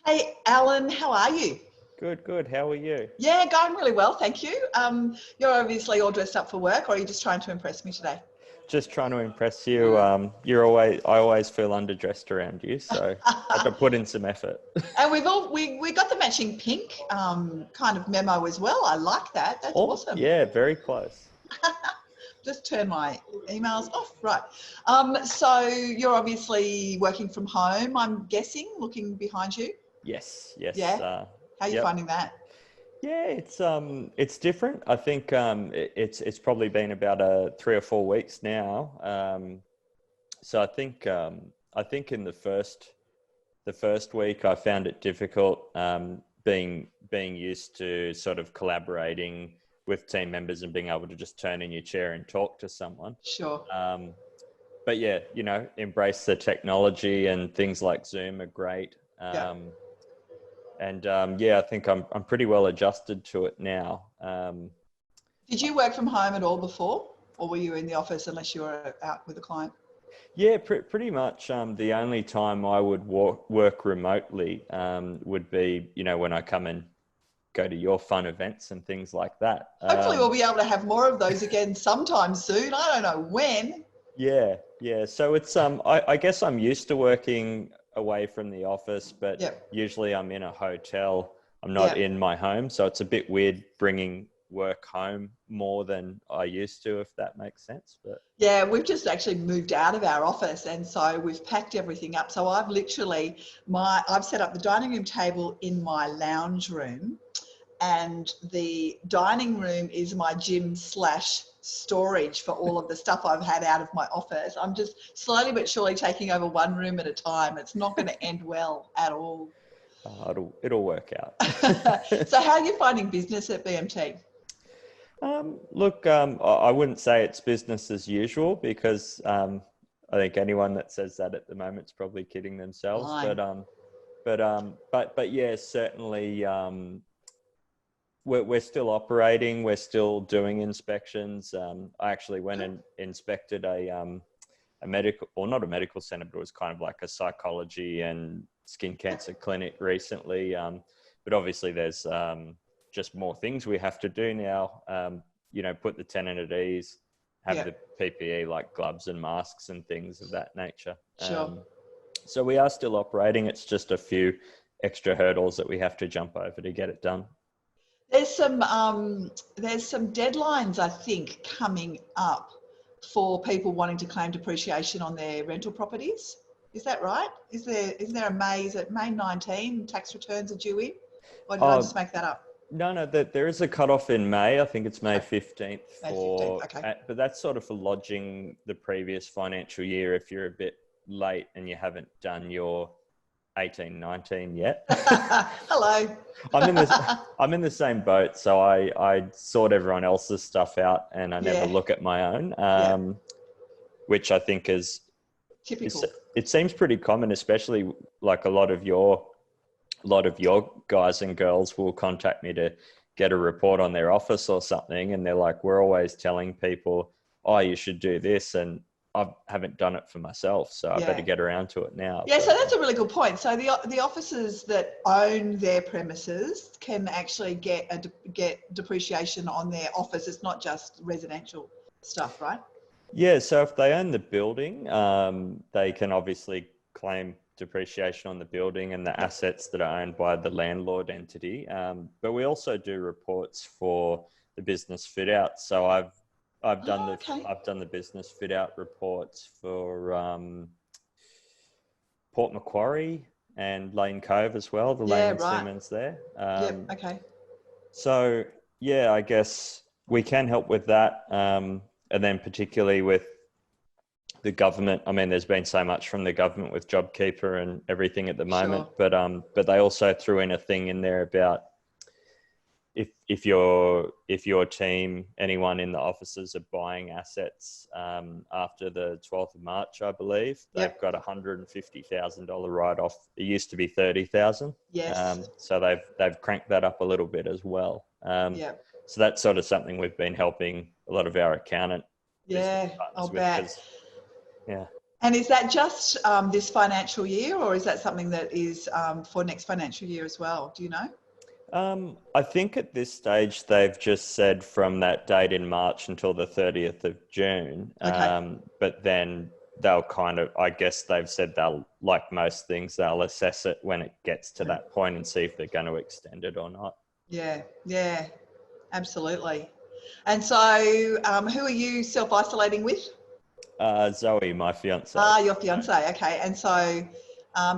Hey, Alan, how are you? Good, good. How are you? Yeah, going really well, thank you. You're obviously all dressed up for work, or are you just trying to impress me today? Just trying to impress you. I always feel underdressed around you, so I had to put in some effort. And we got the matching pink kind of memo as well. I like that. That's Oh, awesome. yeah, very close. Just turn my emails off. Right. So you're obviously working from home, I'm guessing, looking behind you. Yes, yes. Yeah. How are you Yep. finding that? Yeah, it's different. I think it's probably been about 3 or 4 weeks now. So I think in the first week I found it difficult, being used to sort of collaborating with team members and being able to just turn in your chair and talk to someone. Sure. Um, but yeah, embrace the technology, and things like Zoom are great. Yeah. Yeah, I think I'm pretty well adjusted to it now. Did you work from home at all before, or were you in the office unless you were out with a client? Yeah, pretty much. The only time I would work remotely would be, when I come and go to your fun events and things like that. Hopefully we'll be able to have more of those again sometime soon. I don't know when. Yeah, yeah. So it's I guess I'm used to working away from the office, but Yep. usually I'm in a hotel. I'm not Yep. in my home, so it's a bit weird bringing work home more than I used to, if that makes sense. But Yeah, we've just actually moved out of our office, and so we've packed everything up. So I've set up the dining room table in my lounge room, and the dining room is my gym slash storage for all of the stuff I've had out of my office. I'm just slowly but surely taking over one room at a time. It's not going to end well at all. it'll work out. So how are you finding business at BMT? Look, I wouldn't say it's business as usual, because I think anyone that says that at the moment is probably kidding themselves. Fine. But yeah, certainly, we're still operating. We're still doing inspections. I actually went and inspected a medical, or not a medical center, but it was kind of like a psychology and skin cancer clinic recently. But obviously there's just more things we have to do now. Put the tenant at ease, have Yeah, the PPE like gloves and masks and things of that nature. sure. So we are still operating. It's just a few extra hurdles that we have to jump over to get it done. There's some deadlines, I think, coming up for people wanting to claim depreciation on their rental properties. Is that right? Is there a May, is it May 19 tax returns are due in? Or did I just make that up? No, there is a cutoff in May. I think it's May Okay. 15th May 15th, okay. but that's sort of for lodging the previous financial year if you're a bit late and you haven't done your 18-19 yet. Hello. I'm in the same boat, so I sort everyone else's stuff out and I never Yeah, look at my own, yeah, which I think is typical. it seems pretty common, especially like a lot of your guys and girls will contact me to get a report on their office or something, and they're like, we're always telling people, oh, you should do this, and I haven't done it for myself, so I better Yeah. get around to it now. Yeah, so that's a really good point. So the officers that own their premises can actually get depreciation on their office. It's not just residential stuff, right? Yeah, so if they own the building, they can obviously claim depreciation on the building and the assets that are owned by the landlord entity. But we also do reports for the business fit out. So I've done Oh, okay. the business fit out reports for Port Macquarie and Lane Cove as well, the Lane Yeah, and right. Siemens there. Yep. Okay. So yeah, I guess we can help with that. And then particularly with the government, I mean, there's been so much from the government with JobKeeper and everything at the moment, Sure. but they also threw in a thing in there about if your team, anyone in the offices are buying assets after the 12th of March, I believe, they've Yep. got $150,000 write-off. It used to be 30,000, Yes. so they've cranked that up a little bit as well. Yep. So that's sort of something we've been helping a lot of our accountant business Yeah. I'll partners with, bet. because yeah. And is that just this financial year, or is that something that is for next financial year as well? Do you know? I think at this stage they've just said from that date in March until the 30th of June. Okay. But then they'll kind of, I guess they've said they'll, like most things, they'll assess it when it gets to that point and see if they're going to extend it or not. Yeah, yeah, absolutely. And so, who are you self-isolating with? Zoe, my fiance. Ah, your fiance. Okay. And so,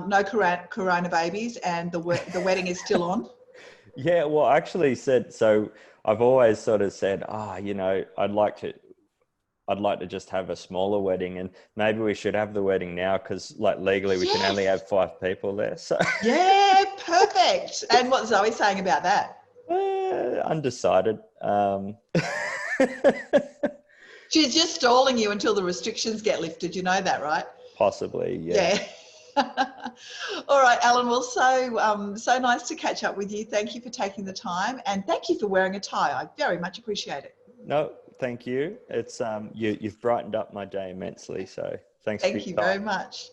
no corona babies, and the wedding is still on. Yeah, well, I actually said, so I've always sort of said, you know, I'd like to just have a smaller wedding, and maybe we should have the wedding now because like legally we can only have Yes. 5 people there. So Yeah, perfect. And what's Zoe saying about that? undecided. She's just stalling you until the restrictions get lifted. You know that, right? Possibly, yeah. Yeah. All right, Alan. Well, so nice to catch up with you. Thank you for taking the time, and thank you for wearing a tie. I very much appreciate it. No, thank you. It's you've brightened up my day immensely. So thanks for Thank your you time. very much.